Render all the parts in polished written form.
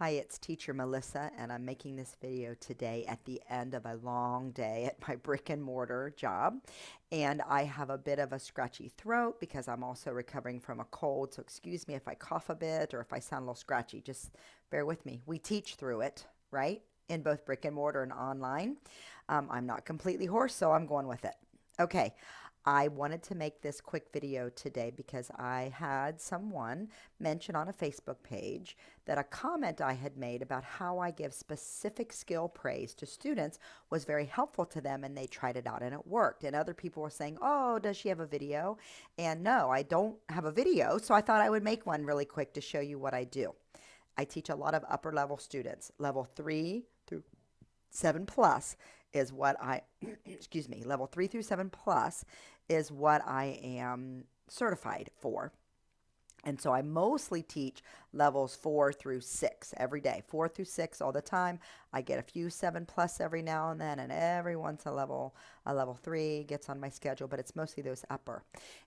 Hi, it's teacher Melissa, and I'm making this video today at the end of a long day at my brick and mortar job. And I have a bit of a scratchy throat because I'm also recovering from a cold. So excuse me if I cough a bit or if I sound a little scratchy. Just bear with me. We teach through it, right? In both brick and mortar and online. I'm not completely hoarse, so I'm going with it. Okay, I wanted to make this quick video today because I had someone mention on a Facebook page that a comment I had made about how I give specific skill praise to students was very helpful to them, and they tried it out and it worked. And other people were saying, oh, does she have a video? And no, I don't have a video, so I thought I would make one really quick to show you what I do. I teach a lot of upper level students, level 3 through 7 plus is what I, excuse me, level 3 through 7 plus is what I am certified for. And so I mostly teach levels 4 through 6 every day, 4 through 6 all the time. I get a few 7 plus every now and then, and every once a level 3 gets on my schedule, but it's mostly those upper.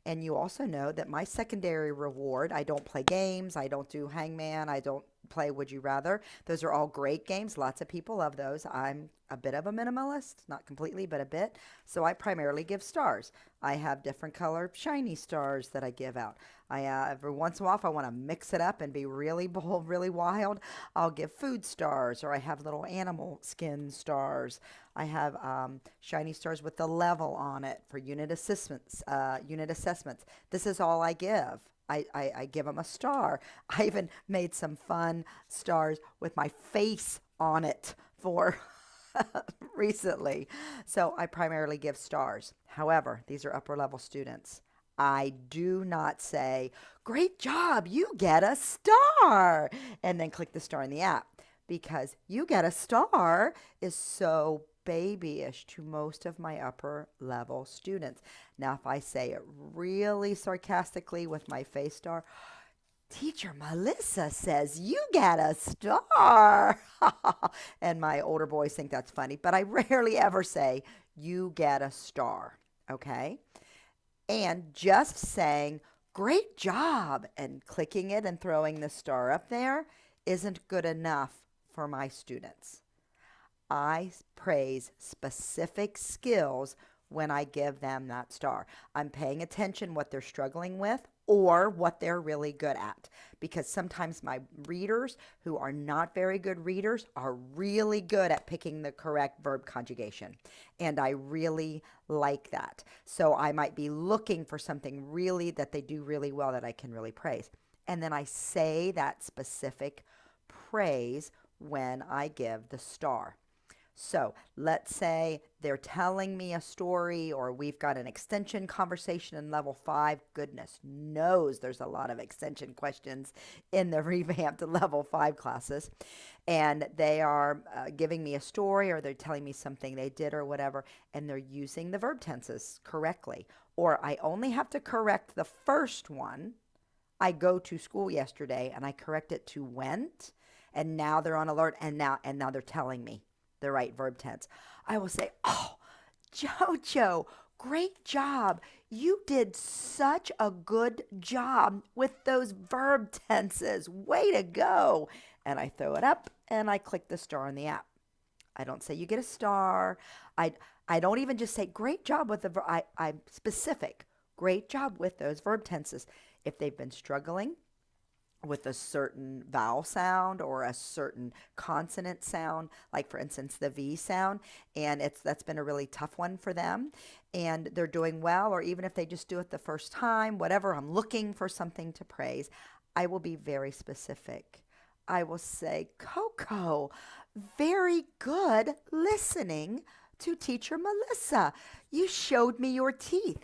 And you also know that my secondary reward, I don't play games, I don't do hangman, I don't play Would You Rather. Those are all great games. Lots of people love those. I'm a bit of a minimalist, not completely, but a bit. So I primarily give stars. I have different color shiny stars that I give out. Every once in a while, if I want to mix it up and be really bold, really wild, I'll give food stars, or I have little animal skin stars. I have shiny stars with the level on it for unit assessments. This is all I give. I give them a star. I even made some fun stars with my face on it for recently. So I primarily give stars. However, these are upper level students. I do not say, great job, you get a star, and then click the star in the app, because you get a star is so babyish to most of my upper level students. Now, if I say it really sarcastically with my face star, Teacher Melissa says you get a star. And my older boys think that's funny, but I rarely ever say you get a star. Okay. And just saying, great job, and clicking it and throwing the star up there isn't good enough for my students. I praise specific skills when I give them that star. I'm paying attention what they're struggling with or what they're really good at, because sometimes my readers who are not very good readers are really good at picking the correct verb conjugation, and I really like that. So I might be looking for something really that they do really well that I can really praise, and then I say that specific praise when I give the star. So let's say they're telling me a story, or we've got an extension conversation in level 5. Goodness knows there's a lot of extension questions in the revamped level 5 classes. And they are giving me a story, or they're telling me something they did or whatever, and they're using the verb tenses correctly. Or I only have to correct the first one. I go to school yesterday and I correct it to went, and now they're on alert, and now they're telling me the right verb tense. I will say, oh, Jojo, great job. You did such a good job with those verb tenses. Way to go. And I throw it up and I click the star on the app. I don't say you get a star. I don't even just say great job with the verb. I'm specific. Great job with those verb tenses. If they've been struggling with a certain vowel sound or a certain consonant sound, like for instance the V sound, and that's been a really tough one for them, and they're doing well, or even if they just do it the first time, whatever, I'm looking for something to praise, I will be very specific. I will say, Coco, very good listening to Teacher Melissa. You showed me your teeth.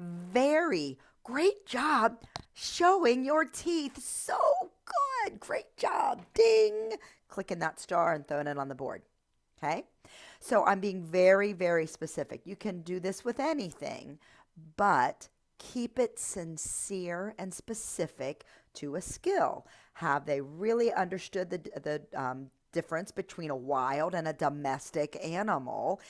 Very great job showing your teeth. So good. Great job. Ding. Clicking that star and throwing it on the board. Okay. So I'm being very, very specific. You can do this with anything, but keep it sincere and specific to a skill. Have they really understood the difference between a wild and a domestic animal?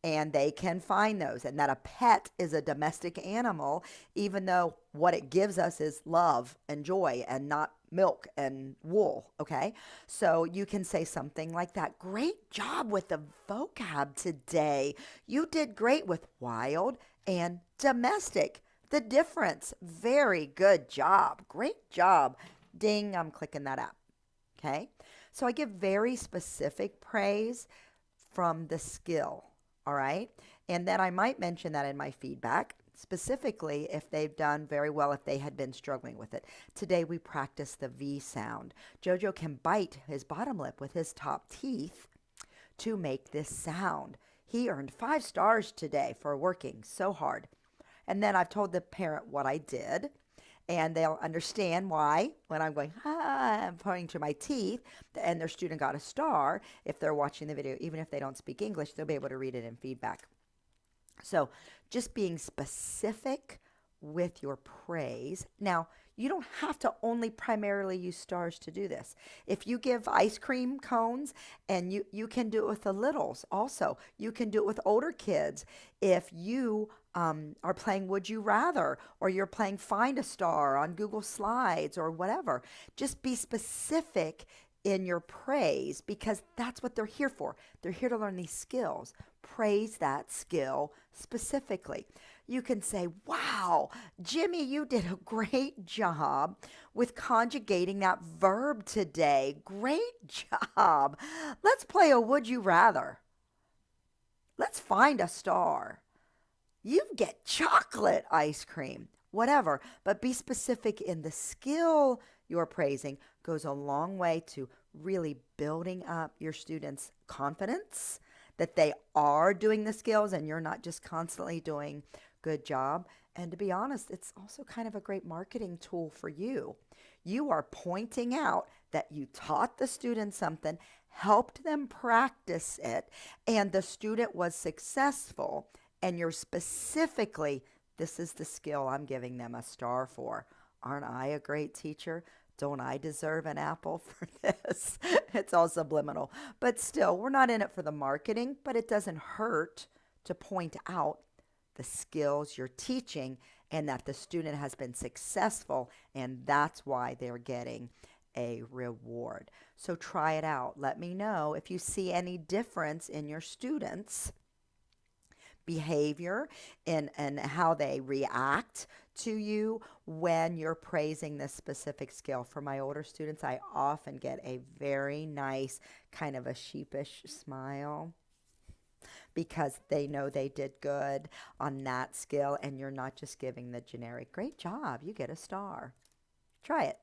And they can find those, and that a pet is a domestic animal, even though what it gives us is love and joy and not milk and wool, okay? So you can say something like that. Great job with the vocab today. You did great with wild and domestic. The difference. Very good job. Great job. Ding, I'm clicking that up. Okay? So I give very specific praise from the skill. All right? And then I might mention that in my feedback, specifically if they've done very well, if they had been struggling with it. Today we practice the V sound. Jojo can bite his bottom lip with his top teeth to make this sound. He earned 5 stars today for working so hard. And then I've told the parent what I did, and they'll understand why when I'm going, I'm pointing to my teeth, and their student got a star. If they're watching the video, even if they don't speak English, they'll be able to read it in feedback. So just being specific with your praise. Now, you don't have to only primarily use stars to do this. If you give ice cream cones, and you can do it with the littles also. You can do it with older kids. If you are playing Would You Rather, or you're playing Find a Star on Google Slides or whatever, just be specific in your praise, because that's what they're here for. They're here to learn these skills. Praise that skill specifically. You can say, wow, Jimmy, you did a great job with conjugating that verb today. Great job. Let's play a Would You Rather. Let's find a star. You get chocolate ice cream, whatever, but be specific in the skill you're praising. Goes a long way to really building up your students' confidence that they are doing the skills and you're not just constantly doing good job. And to be honest, it's also kind of a great marketing tool for you. You are pointing out that you taught the student something, helped them practice it, and the student was successful, and you're specifically, this is the skill I'm giving them a star for. Aren't I a great teacher? Don't I deserve an apple for this? It's all subliminal. But still, we're not in it for the marketing, but it doesn't hurt to point out the skills you're teaching and that the student has been successful, and that's why they're getting a reward. So try it out. Let me know if you see any difference in your students' behavior and how they react to you when you're praising this specific skill. For my older students, I often get a very nice kind of a sheepish smile because they know they did good on that skill, and you're not just giving the generic, great job, you get a star. Try it.